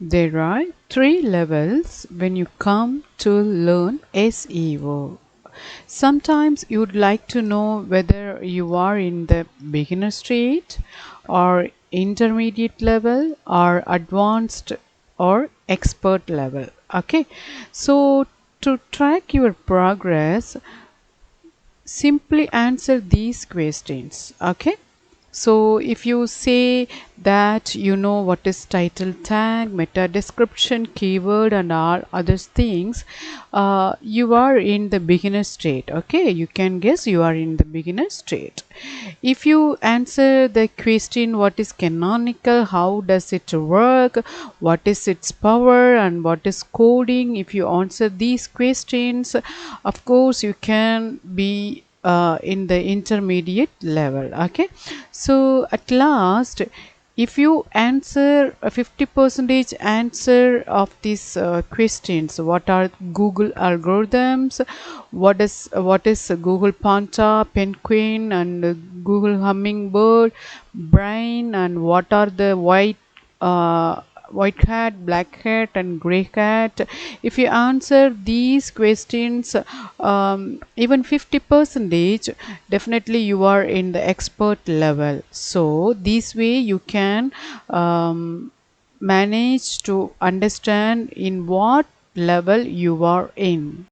There are three levels when you come to learn SEO. Sometimes you would like to know whether you are in the beginner state or intermediate level or advanced or expert level. Okay, so to track your progress, simply answer these questions. Okay, so if you say that you know what is title tag, meta description, keyword and all other things, you are in the beginner state. Okay, you can guess you are in the beginner state. If you answer the question what is canonical, how does it work, what is its power and what is coding, if you answer these questions, of course you can be in the intermediate level. Okay, so at last, if you answer a 50 percentage answer of these questions, what are Google algorithms, what is Google Panta, Penguin and Google Hummingbird, Brain, and what are the uh, white hat, black hat and gray hat, if you answer these questions even 50 percentage, definitely you are in the expert level. So this way you can manage to understand in what level you are in.